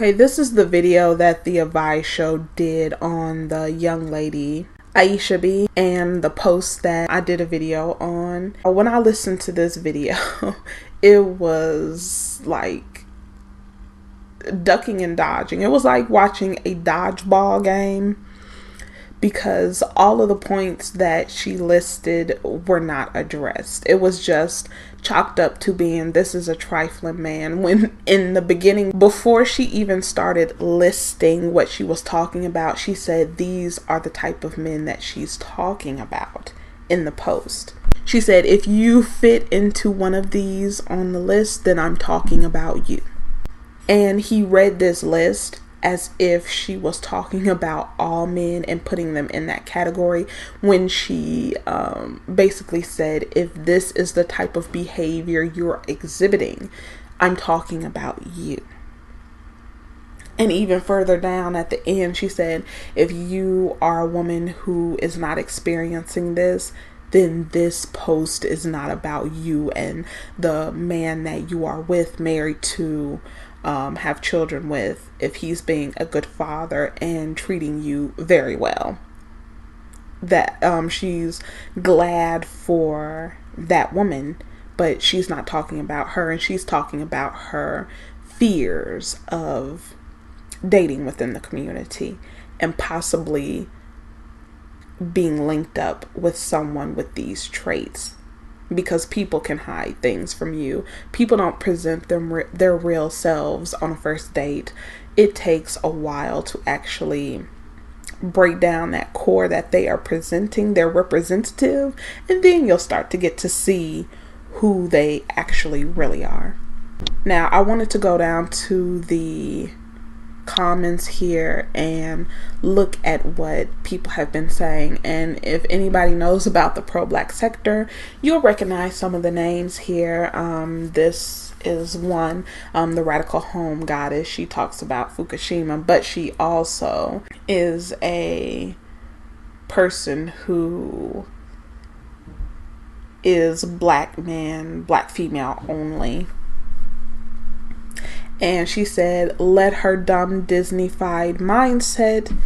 Okay, this is the video that the Advice Show did on the young lady Aysha Bee and the post that I did a video on. When I listened to this video, it was like ducking and dodging. It was like watching a dodgeball game, because all of the points that she listed were not addressed. It was just chalked up to being, this is a trifling man, when in the beginning, before she even started listing what she was talking about, she said these are the type of men that she's talking about in the post. She said, if you fit into one of these on the list, then I'm talking about you. And he read this list as if she was talking about all men and putting them in that category, when she basically said, if this is the type of behavior you're exhibiting, I'm talking about you. And even further down at the end, she said, if you are a woman who is not experiencing this, then this post is not about you and the man that you are with, married to, have children with, if he's being a good father and treating you very well. That she's glad for that woman, but she's not talking about her, and she's talking about her fears of dating within the community and possibly being linked up with someone with these traits. Because people can hide things from you. People don't present their real selves on a first date. It takes a while to actually break down that core that they are presenting, their representative, and then you'll start to get to see who they actually really are. Now, I wanted to go down to the comments here and look at what people have been saying, and if anybody knows about the pro-black sector, you'll recognize some of the names here. This is one, the Radical Home Goddess. She talks about Fukushima, but she also is a person who is black man, black female only. And she said, let her dumb Disney-fied mindset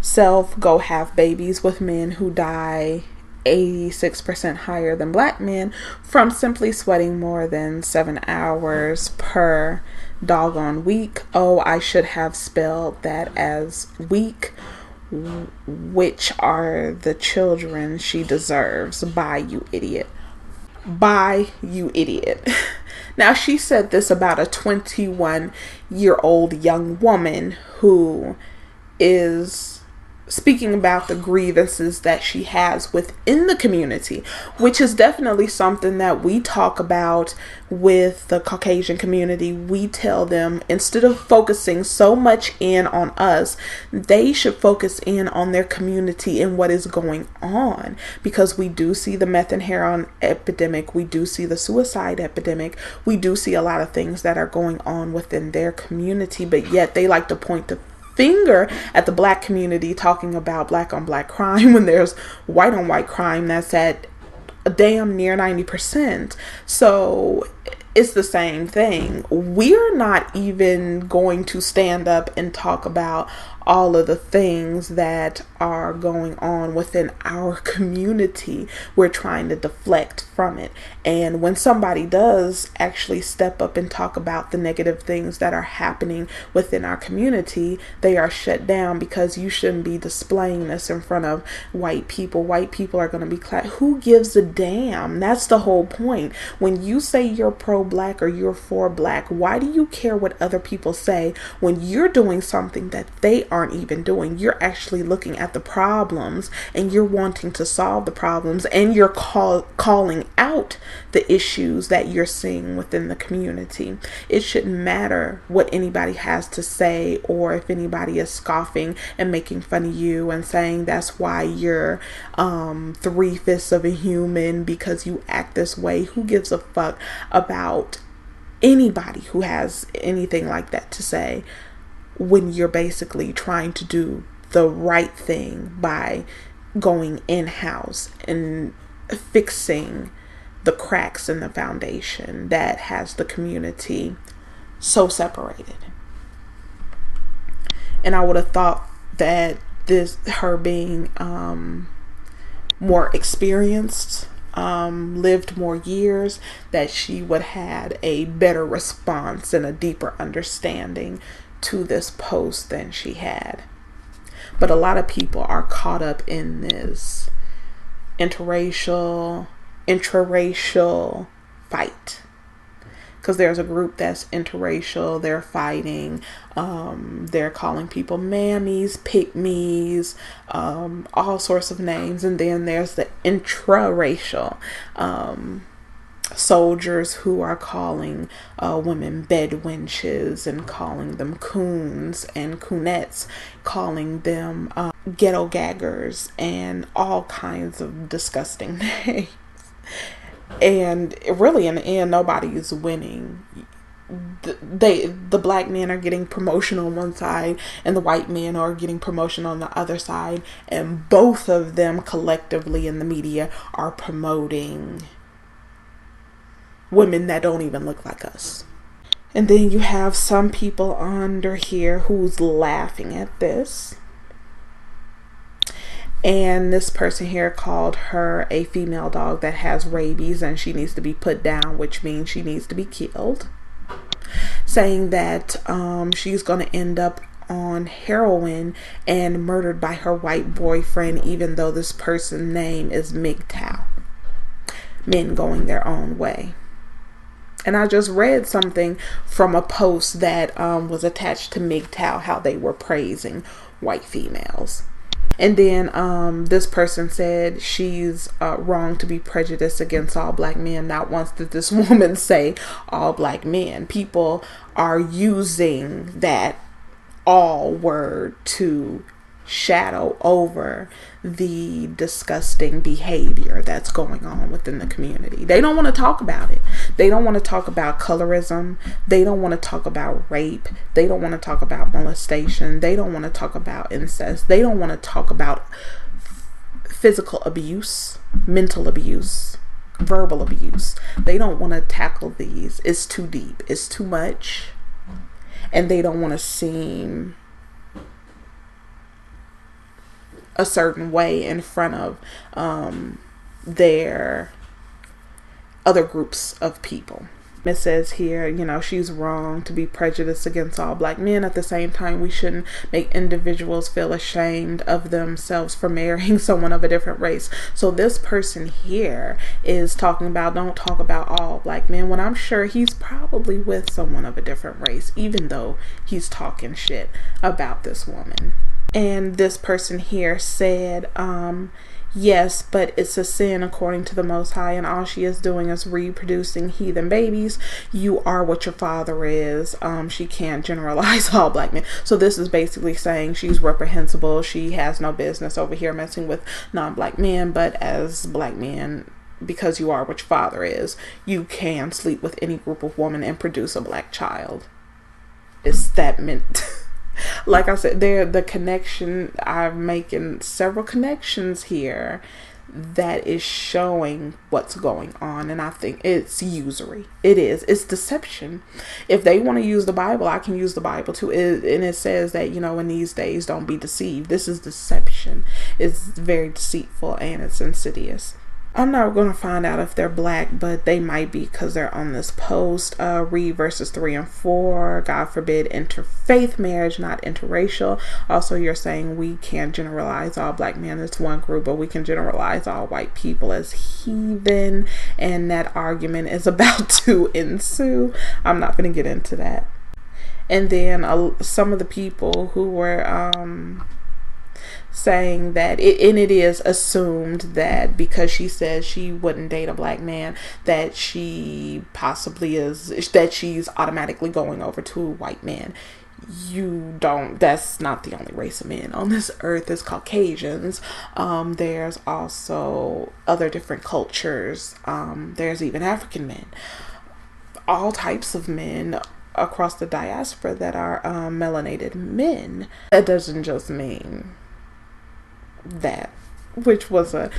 self go have babies with men who die 86% higher than black men from simply sweating more than 7 hours per doggone week. Oh, I should have spelled that as week, which are the children she deserves. Bye, you idiot. Bye, you idiot. Now, she said this about a 21-year-old young woman who is speaking about the grievances that she has within the community, which is definitely something that we talk about with the Caucasian community. We tell them, instead of focusing so much in on us, they should focus in on their community and what is going on, because we do see the meth and heroin epidemic, we do see the suicide epidemic, we do see a lot of things that are going on within their community, but yet they like to point the finger at the black community, talking about black on black crime when there's white on white crime that's at damn near 90%. So it's the same thing. We're not even going to stand up and talk about all of the things that are going on within our community. We're trying to deflect from it. And when somebody does actually step up and talk about the negative things that are happening within our community, they are shut down, because you shouldn't be displaying this in front of white people. White people are going to be who gives a damn? That's the whole point. When you say you're pro-black or you're for black, why do you care what other people say when you're doing something that they aren't even doing? You're actually looking at the problems and you're wanting to solve the problems, and you're calling out the issues that you're seeing within the community. It shouldn't matter what anybody has to say, or if anybody is scoffing and making fun of you and saying that's why you're 3/5 of a human because you act this way. Who gives a fuck about anybody who has anything like that to say, when you're basically trying to do the right thing by going in-house and fixing the cracks in the foundation that has the community so separated. And I would have thought that her being more experienced, lived more years, that she would had a better response and a deeper understanding to this post than she had. But a lot of people are caught up in this intraracial fight, because there's a group that's interracial. They're fighting. They're calling people mammies, pick-me's, all sorts of names. And then there's the intraracial soldiers who are calling women bed wenches and calling them coons and coonettes, calling them ghetto gaggers and all kinds of disgusting names. And really, in the end, nobody is winning. The black men are getting promotion on one side, and the white men are getting promotion on the other side, and both of them collectively in the media are promoting women that don't even look like us. And then you have some people under here who's laughing at this. And this person here called her a female dog that has rabies and she needs to be put down, which means she needs to be killed. Saying that she's going to end up on heroin and murdered by her white boyfriend, even though this person's name is MGTOW. Men going their own way. And I just read something from a post that was attached to MGTOW, how they were praising white females. And then this person said she's wrong to be prejudiced against all black men. Not once did this woman say all black men. People are using that all word to shadow over the disgusting behavior that's going on within the community. They don't want to talk about it. They don't want to talk about colorism. They don't want to talk about rape. They don't want to talk about molestation. They don't want to talk about incest. They don't want to talk about physical abuse, mental abuse, verbal abuse. They don't want to tackle these. It's too deep. It's too much. And they don't want to seem a certain way in front of their other groups of people. It says here, you know, she's wrong to be prejudiced against all black men. At the same time, we shouldn't make individuals feel ashamed of themselves for marrying someone of a different race. So this person here is talking about, don't talk about all black men, when I'm sure he's probably with someone of a different race, even though he's talking shit about this woman. And this person here said, yes, but it's a sin according to the Most High, and all she is doing is reproducing heathen babies. You are what your father is. She can't generalize all black men. So this is basically saying she's reprehensible. She has no business over here messing with non-black men, but as black men, because you are what your father is, you can sleep with any group of women and produce a black child. It's that meant... Like I said, the connection, I'm making several connections here that is showing what's going on. And I think it's usury. It is. It's deception. If they want to use the Bible, I can use the Bible too. And it says that, you know, in these days, don't be deceived. This is deception. It's very deceitful and it's insidious. I'm not going to find out if they're black, but they might be because they're on this post. Read verses 3 and 4. God forbid interfaith marriage, not interracial. Also, you're saying we can't generalize all black men as one group, but we can generalize all white people as heathen. And that argument is about to ensue. I'm not going to get into that. And then some of the people who were... saying that it is assumed that because she says she wouldn't date a black man, that she possibly is, that she's automatically going over to a white man. You don't, that's not the only race of men on this earth is Caucasians. There's also other different cultures. There's even African men, all types of men across the diaspora that are melanated men. That doesn't just mean that, which was a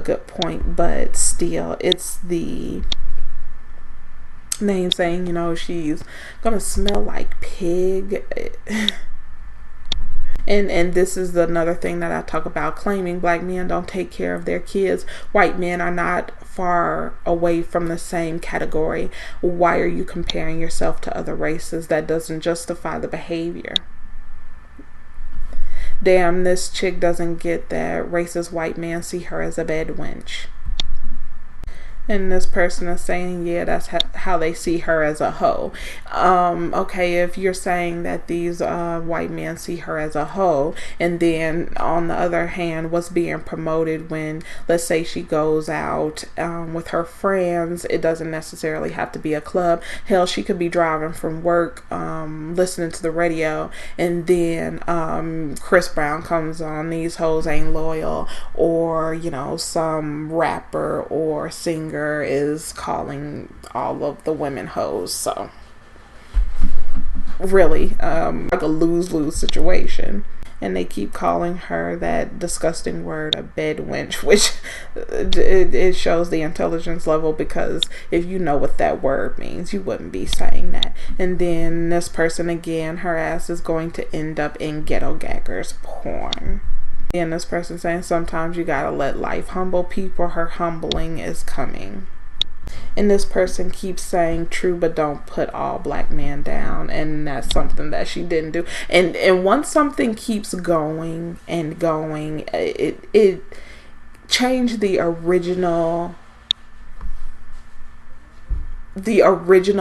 good point, but still it's the name saying, you know, she's gonna smell like pig. And this is another thing that I talk about, claiming black men don't take care of their kids. White men are not far away from the same category. Why are you comparing yourself to other races? That doesn't justify the behavior. Damn, this chick doesn't get that racist white men see her as a bed wench. And this person is saying, yeah, that's how they see her, as a hoe. Okay, if you're saying that these white men see her as a hoe, and then on the other hand, what's being promoted when, let's say, she goes out with her friends, it doesn't necessarily have to be a club. Hell, she could be driving from work, listening to the radio, and then Chris Brown comes on, these hoes ain't loyal, or, you know, some rapper or singer is calling all of the women hoes. So really, like a lose-lose situation. And they keep calling her that disgusting word, a bed wench, which it shows the intelligence level, because if you know what that word means, you wouldn't be saying that. And then this person again, her ass is going to end up in ghetto gaggers porn. And this person saying, sometimes you gotta let life humble people. Her humbling is coming. And this person keeps saying, true, but don't put all black men down. And that's something that she didn't do. And once something keeps going and going, it changed the original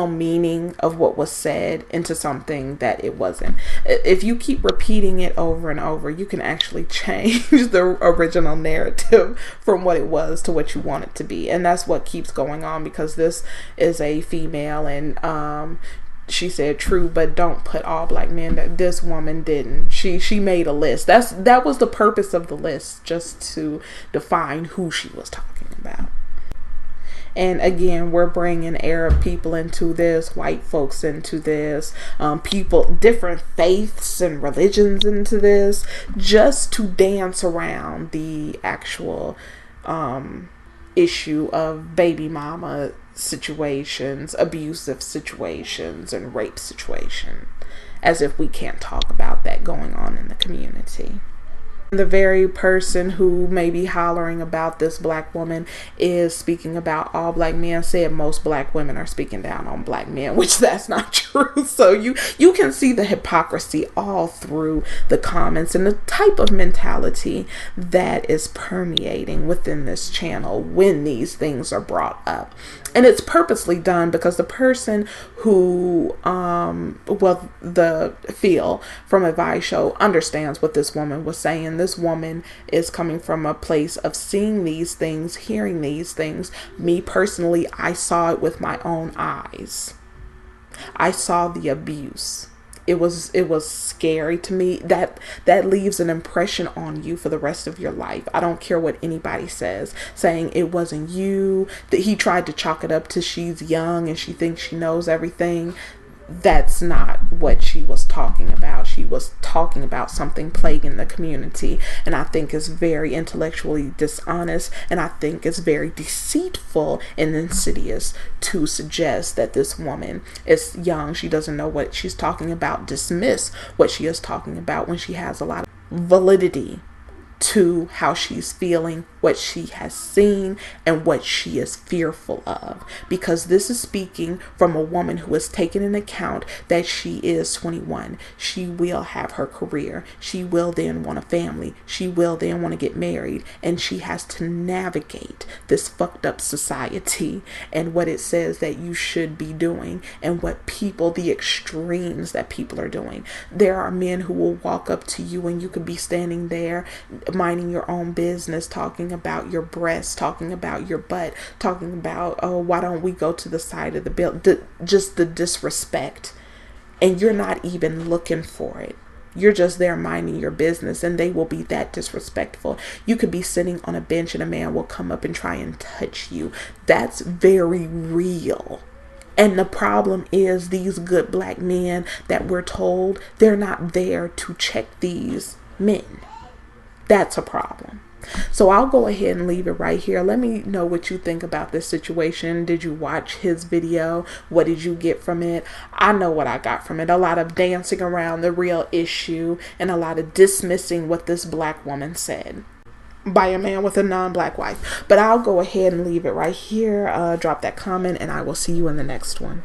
meaning of what was said into something that it wasn't. If you keep repeating it over and over, you can actually change the original narrative from what it was to what you want it to be. And that's what keeps going on, because this is a female, and she said, true, but don't put all black men. That this woman didn't. She made a list. That was the purpose of the list, just to define who she was talking about. And again, we're bringing Arab people into this, white folks into this, people, different faiths and religions into this, just to dance around the actual issue of baby mama situations, abusive situations, and rape situation, as if we can't talk about that going on in the community. The very person who may be hollering about this black woman is speaking about all black men, said most black women are speaking down on black men, which that's not true. So you can see the hypocrisy all through the comments and the type of mentality that is permeating within this channel when these things are brought up. And it's purposely done because the person who, the feel from a Vice show understands what this woman was saying. This woman is coming from a place of seeing these things, hearing these things. Me personally, I saw it with my own eyes. I saw the abuse. It was scary to me. That leaves an impression on you for the rest of your life. I don't care what anybody says, saying it wasn't you, that he tried to chalk it up to she's young and she thinks she knows everything. That's not what she was talking about. She was talking about something plaguing the community, and I think is very intellectually dishonest, and I think it's very deceitful and insidious to suggest that this woman is young, she doesn't know what she's talking about, dismiss what she is talking about when she has a lot of validity to how she's feeling, what she has seen, and what she is fearful of. Because this is speaking from a woman who has taken into account that she is 21. She will have her career. She will then want a family. She will then want to get married. And she has to navigate this fucked up society and what it says that you should be doing, and what people, the extremes that people are doing. There are men who will walk up to you and you could be standing there minding your own business, talking about your breasts, talking about your butt, talking about, oh, why don't we go to the side of the building? Just the disrespect. And you're not even looking for it. You're just there minding your business, and they will be that disrespectful. You could be sitting on a bench and a man will come up and try and touch you. That's very real. And the problem is these good black men that we're told, they're not there to check these men. That's a problem. So I'll go ahead and leave it right here. Let me know what you think about this situation. Did you watch his video? What did you get from it? I know what I got from it. A lot of dancing around the real issue and a lot of dismissing what this black woman said by a man with a non-black wife. But I'll go ahead and leave it right here. Drop that comment and I will see you in the next one.